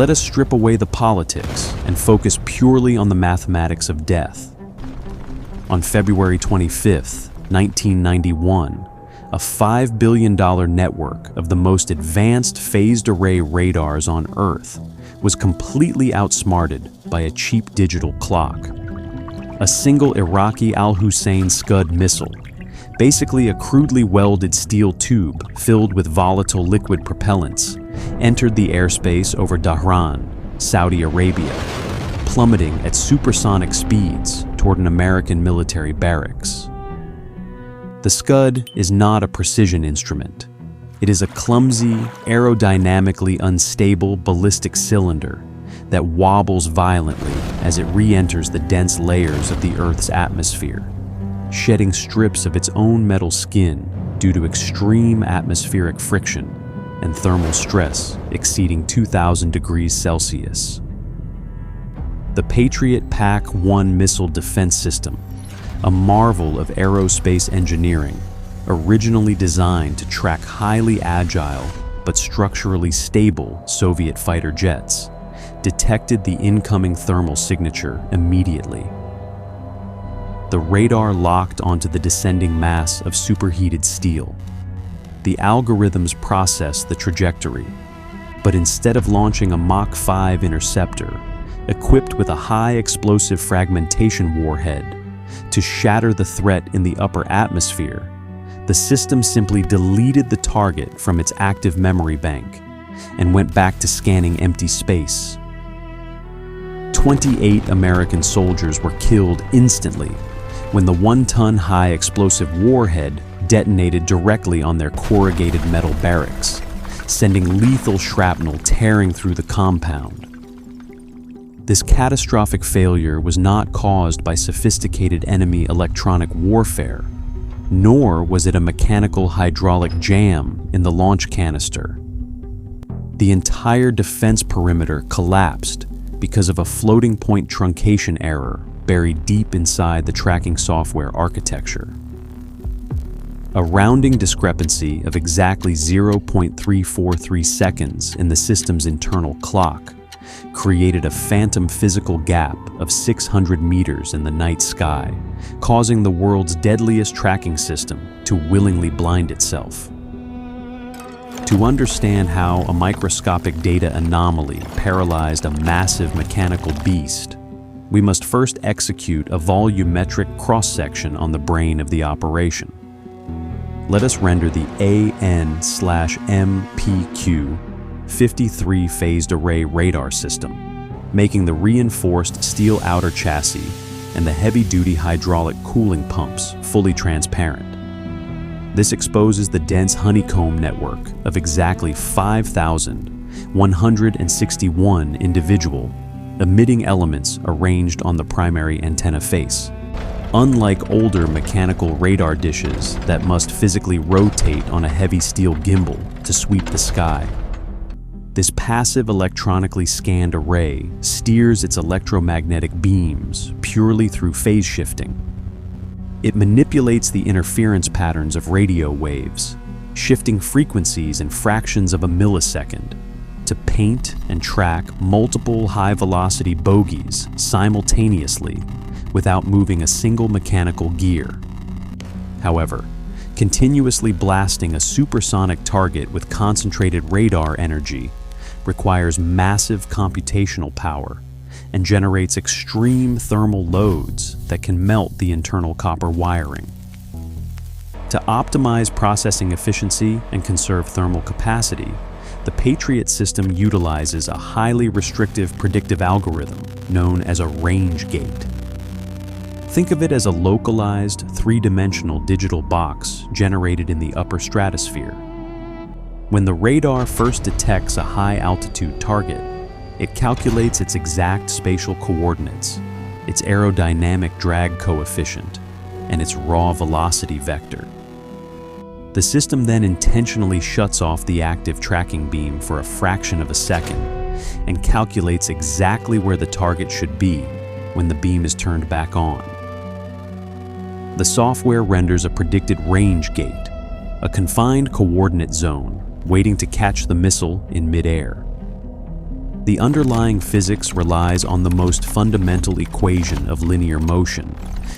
Let us strip away the politics and focus purely on the mathematics of death. On February 25, 1991, a $5 billion network of the most advanced phased array radars on Earth was completely outsmarted by a cheap digital clock. A single Iraqi Al-Hussein Scud missile, basically a crudely welded steel tube filled with volatile liquid propellants, entered the airspace over Dhahran, Saudi Arabia, plummeting at supersonic speeds toward an American military barracks. The Scud is not a precision instrument. It is a clumsy, aerodynamically unstable ballistic cylinder that wobbles violently as it re-enters the dense layers of the Earth's atmosphere, shedding strips of its own metal skin due to extreme atmospheric friction and thermal stress exceeding 2,000 degrees Celsius. The Patriot PAC-1 missile defense system, a marvel of aerospace engineering, originally designed to track highly agile but structurally stable Soviet fighter jets, detected the incoming thermal signature immediately. The radar locked onto the descending mass of superheated steel. The algorithms processed the trajectory, but instead of launching a Mach 5 interceptor, equipped with a high explosive fragmentation warhead, to shatter the threat in the upper atmosphere, the system simply deleted the target from its active memory bank and went back to scanning empty space. 28 American soldiers were killed instantly when the 1-ton high explosive warhead detonated directly on their corrugated metal barracks, sending lethal shrapnel tearing through the compound. This catastrophic failure was not caused by sophisticated enemy electronic warfare, nor was it a mechanical hydraulic jam in the launch canister. The entire defense perimeter collapsed because of a floating point truncation error buried deep inside the tracking software architecture. A rounding discrepancy of exactly 0.343 seconds in the system's internal clock created a phantom physical gap of 600 meters in the night sky, causing the world's deadliest tracking system to willingly blind itself. To understand how a microscopic data anomaly paralyzed a massive mechanical beast, we must first execute a volumetric cross-section on the brain of the operation. Let us render the AN/MPQ-53 phased array radar system, making the reinforced steel outer chassis and the heavy-duty hydraulic cooling pumps fully transparent. This exposes the dense honeycomb network of exactly 5,161 individual emitting elements arranged on the primary antenna face. Unlike older mechanical radar dishes that must physically rotate on a heavy steel gimbal to sweep the sky, this passive electronically scanned array steers its electromagnetic beams purely through phase shifting. It manipulates the interference patterns of radio waves, shifting frequencies in fractions of a millisecond to paint and track multiple high-velocity bogies simultaneously without moving a single mechanical gear. However, continuously blasting a supersonic target with concentrated radar energy requires massive computational power and generates extreme thermal loads that can melt the internal copper wiring. To optimize processing efficiency and conserve thermal capacity, the Patriot system utilizes a highly restrictive predictive algorithm known as a range gate. Think of it as a localized, three-dimensional digital box generated in the upper stratosphere. When the radar first detects a high-altitude target, it calculates its exact spatial coordinates, its aerodynamic drag coefficient, and its raw velocity vector. The system then intentionally shuts off the active tracking beam for a fraction of a second and calculates exactly where the target should be when the beam is turned back on. The software renders a predicted range gate, a confined coordinate zone waiting to catch the missile in midair. The underlying physics relies on the most fundamental equation of linear motion,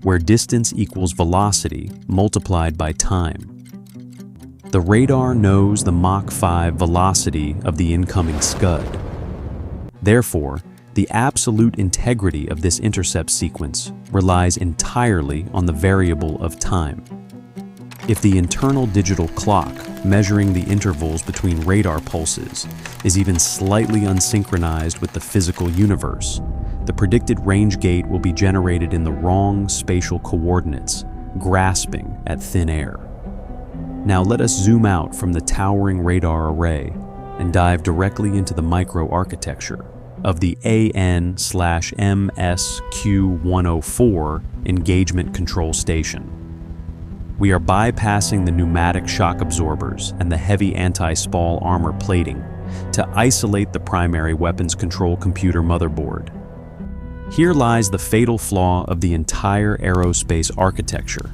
where distance equals velocity multiplied by time. The radar knows the Mach 5 velocity of the incoming Scud. Therefore, the absolute integrity of this intercept sequence relies entirely on the variable of time. If the internal digital clock measuring the intervals between radar pulses is even slightly unsynchronized with the physical universe, the predicted range gate will be generated in the wrong spatial coordinates, grasping at thin air. Now let us zoom out from the towering radar array and dive directly into the microarchitecture of the MSQ-104 Engagement Control Station. We are bypassing the pneumatic shock absorbers and the heavy anti-spall armor plating to isolate the primary weapons control computer motherboard. Here lies the fatal flaw of the entire aerospace architecture.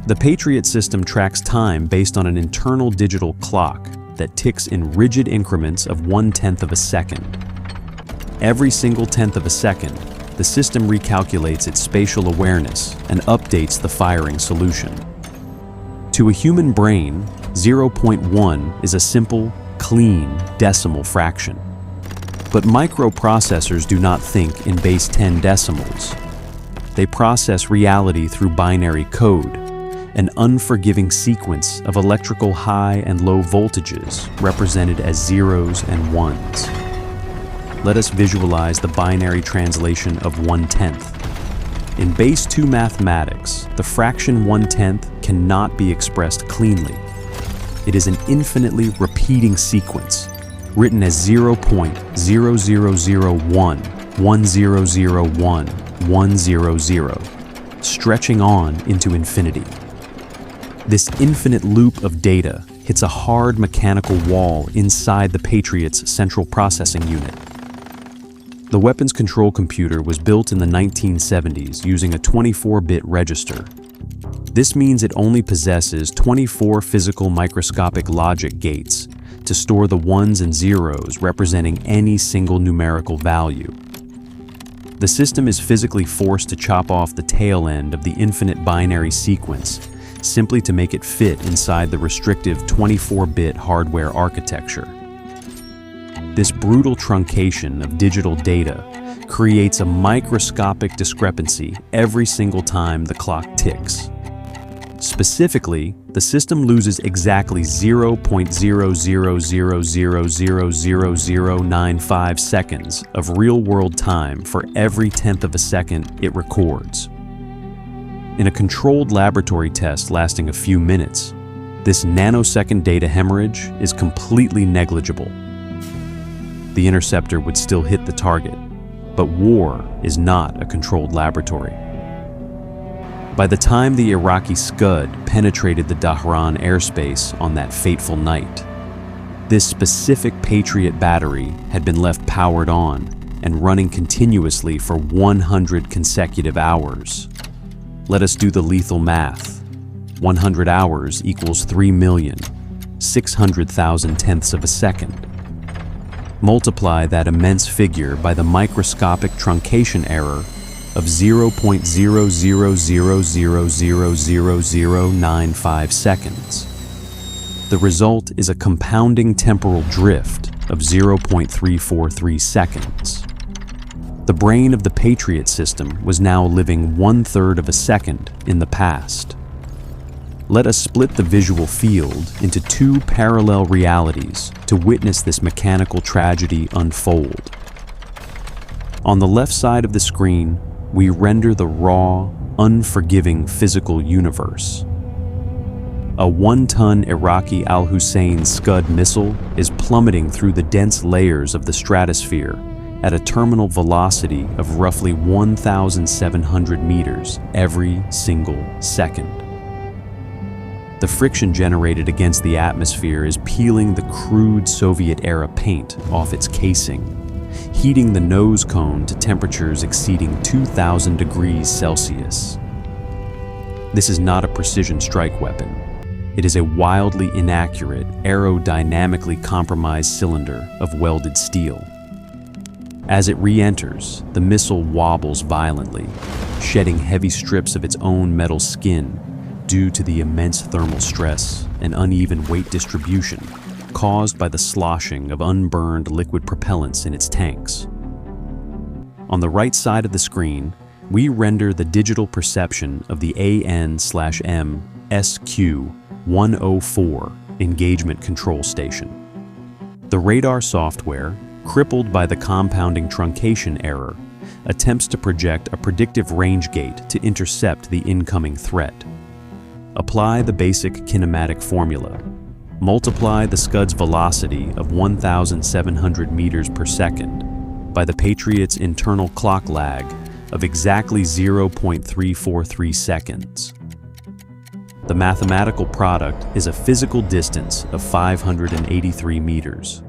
The Patriot system tracks time based on an internal digital clock that ticks in rigid increments of 1/10 of a second. Every single tenth of a second, the system recalculates its spatial awareness and updates the firing solution. To a human brain, 0.1 is a simple, clean decimal fraction. But microprocessors do not think in base 10 decimals. They process reality through binary code, an unforgiving sequence of electrical high and low voltages represented as zeros and ones. Let us visualize the binary translation of 1/10. In base 2 mathematics, the fraction 1/10 cannot be expressed cleanly. It is an infinitely repeating sequence, written as 0.0001, 1001, 100, stretching on into infinity. This infinite loop of data hits a hard mechanical wall inside the Patriot's central processing unit. The weapons control computer was built in the 1970s using a 24-bit register. This means it only possesses 24 physical microscopic logic gates to store the ones and zeros representing any single numerical value. The system is physically forced to chop off the tail end of the infinite binary sequence simply to make it fit inside the restrictive 24-bit hardware architecture. This brutal truncation of digital data creates a microscopic discrepancy every single time the clock ticks. Specifically, the system loses exactly 0.00000095 seconds of real-world time for every tenth of a second it records. In a controlled laboratory test lasting a few minutes, this nanosecond data hemorrhage is completely negligible. The interceptor would still hit the target, but war is not a controlled laboratory. By the time the Iraqi Scud penetrated the Dhahran airspace on that fateful night, this specific Patriot battery had been left powered on and running continuously for 100 consecutive hours. Let us do the lethal math. 100 hours equals 3,600,000 tenths of a second. Multiply that immense figure by the microscopic truncation error of 0.00000095 seconds. The result is a compounding temporal drift of 0.343 seconds. The brain of the Patriot system was now living 1/3 of a second in the past. Let us split the visual field into two parallel realities to witness this mechanical tragedy unfold. On the left side of the screen, we render the raw, unforgiving physical universe. A 1-ton Iraqi Al-Hussein Scud missile is plummeting through the dense layers of the stratosphere at a terminal velocity of roughly 1,700 meters every single second. The friction generated against the atmosphere is peeling the crude Soviet-era paint off its casing, heating the nose cone to temperatures exceeding 2,000 degrees Celsius. This is not a precision strike weapon. It is a wildly inaccurate, aerodynamically compromised cylinder of welded steel. As it re-enters, the missile wobbles violently, shedding heavy strips of its own metal skin due to the immense thermal stress and uneven weight distribution caused by the sloshing of unburned liquid propellants in its tanks. On the right side of the screen, we render the digital perception of the AN/M MSQ-104 Engagement Control Station. The radar software, crippled by the compounding truncation error, attempts to project a predictive range gate to intercept the incoming threat. Apply the basic kinematic formula. Multiply the Scud's velocity of 1,700 meters per second by the Patriot's internal clock lag of exactly 0.343 seconds. The mathematical product is a physical distance of 583 meters.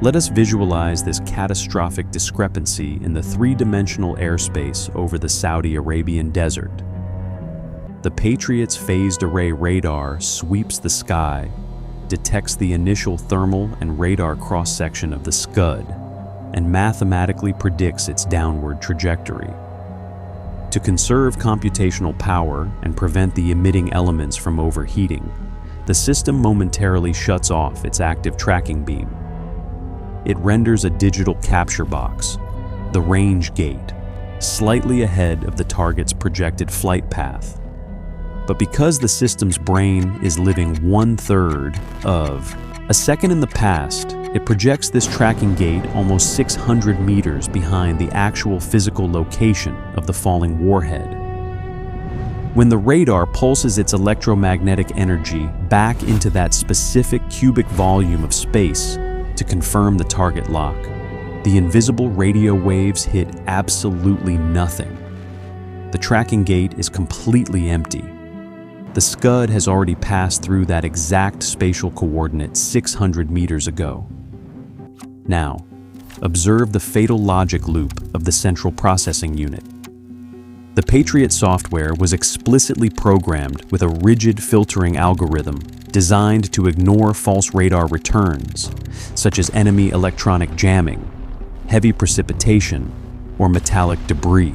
Let us visualize this catastrophic discrepancy in the three-dimensional airspace over the Saudi Arabian desert. The Patriot's phased array radar sweeps the sky, detects the initial thermal and radar cross-section of the Scud, and mathematically predicts its downward trajectory. To conserve computational power and prevent the emitting elements from overheating, the system momentarily shuts off its active tracking beam. It renders a digital capture box, the range gate, slightly ahead of the target's projected flight path. But because the system's brain is living 1/3 of a second in the past, it projects this tracking gate almost 600 meters behind the actual physical location of the falling warhead. When the radar pulses its electromagnetic energy back into that specific cubic volume of space to confirm the target lock, the invisible radio waves hit absolutely nothing. The tracking gate is completely empty. The Scud has already passed through that exact spatial coordinate 600 meters ago. Now, observe the fatal logic loop of the central processing unit. The Patriot software was explicitly programmed with a rigid filtering algorithm designed to ignore false radar returns, such as enemy electronic jamming, heavy precipitation, or metallic debris.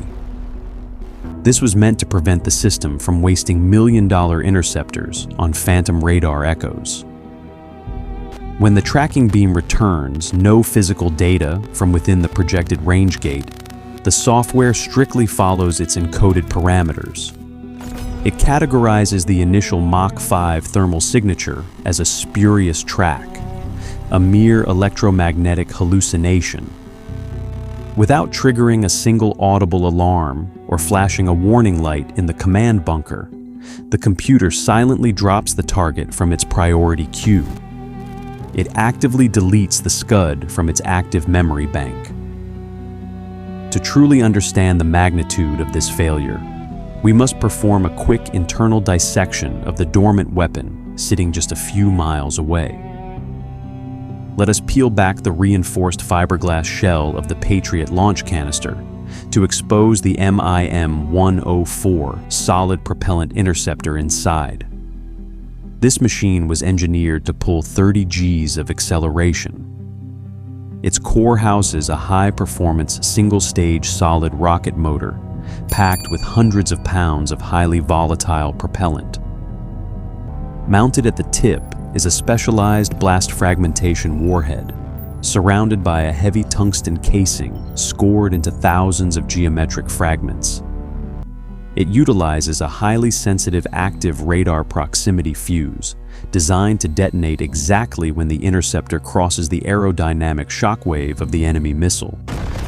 This was meant to prevent the system from wasting million-dollar interceptors on phantom radar echoes. When the tracking beam returns no physical data from within the projected range gate, the software strictly follows its encoded parameters. It categorizes the initial Mach 5 thermal signature as a spurious track, a mere electromagnetic hallucination. Without triggering a single audible alarm or flashing a warning light in the command bunker, the computer silently drops the target from its priority queue. It actively deletes the Scud from its active memory bank. To truly understand the magnitude of this failure, we must perform a quick internal dissection of the dormant weapon sitting just a few miles away. Let us peel back the reinforced fiberglass shell of the Patriot launch canister to expose the MIM-104 solid propellant interceptor inside. This machine was engineered to pull 30 Gs of acceleration. Its core houses a high-performance single-stage solid rocket motor packed with hundreds of pounds of highly volatile propellant. Mounted at the tip is a specialized blast fragmentation warhead, surrounded by a heavy tungsten casing scored into thousands of geometric fragments. It utilizes a highly sensitive active radar proximity fuse designed to detonate exactly when the interceptor crosses the aerodynamic shockwave of the enemy missile,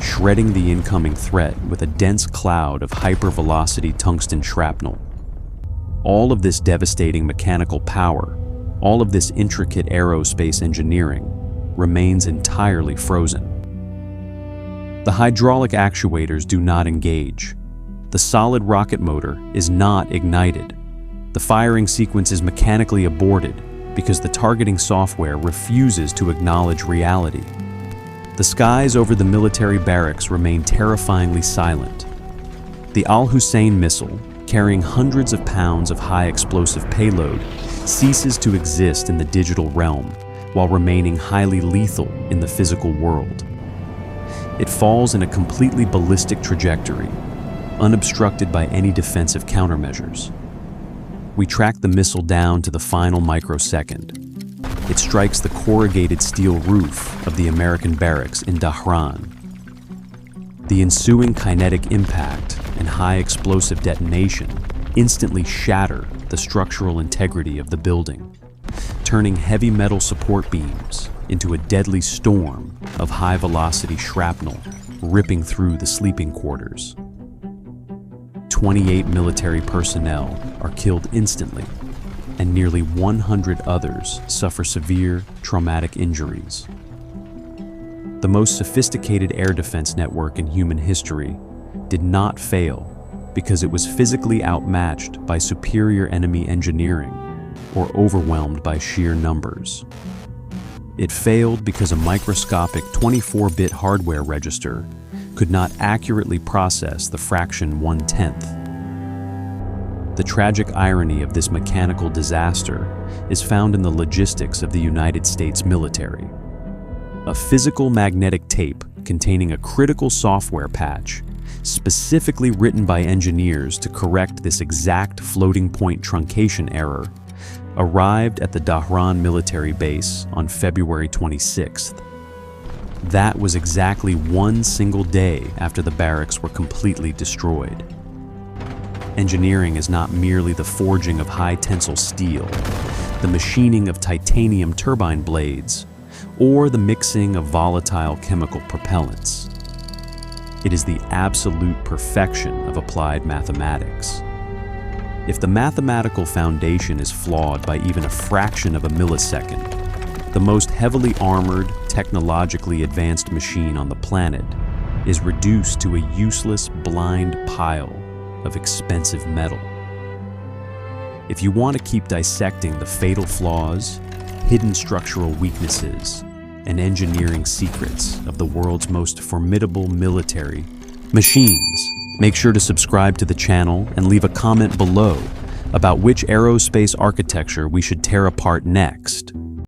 shredding the incoming threat with a dense cloud of hypervelocity tungsten shrapnel. All of this devastating mechanical power, all of this intricate aerospace engineering, remains entirely frozen. The hydraulic actuators do not engage. The solid rocket motor is not ignited. The firing sequence is mechanically aborted because the targeting software refuses to acknowledge reality. The skies over the military barracks remain terrifyingly silent. The Al-Hussein missile, carrying hundreds of pounds of high explosive payload, ceases to exist in the digital realm while remaining highly lethal in the physical world. It falls in a completely ballistic trajectory, unobstructed by any defensive countermeasures. We track the missile down to the final microsecond. It strikes the corrugated steel roof of the American barracks in Dhahran. The ensuing kinetic impact and high explosive detonation instantly shatter the structural integrity of the building, turning heavy metal support beams into a deadly storm of high-velocity shrapnel ripping through the sleeping quarters. 28 military personnel are killed instantly, and nearly 100 others suffer severe traumatic injuries. The most sophisticated air defense network in human history did not fail because it was physically outmatched by superior enemy engineering or overwhelmed by sheer numbers. It failed because a microscopic 24-bit hardware register could not accurately process the fraction 1/10. The tragic irony of this mechanical disaster is found in the logistics of the United States military. A physical magnetic tape containing a critical software patch, specifically written by engineers to correct this exact floating point truncation error, arrived at the Dhahran military base on February 26th. That was exactly one single day after the barracks were completely destroyed. Engineering is not merely the forging of high-tensile steel, the machining of titanium turbine blades, or the mixing of volatile chemical propellants. It is the absolute perfection of applied mathematics. If the mathematical foundation is flawed by even a fraction of a millisecond, the most heavily armored, technologically advanced machine on the planet is reduced to a useless, blind pile of expensive metal. If you want to keep dissecting the fatal flaws, hidden structural weaknesses, and engineering secrets of the world's most formidable military machines, make sure to subscribe to the channel and leave a comment below about which aerospace architecture we should tear apart next.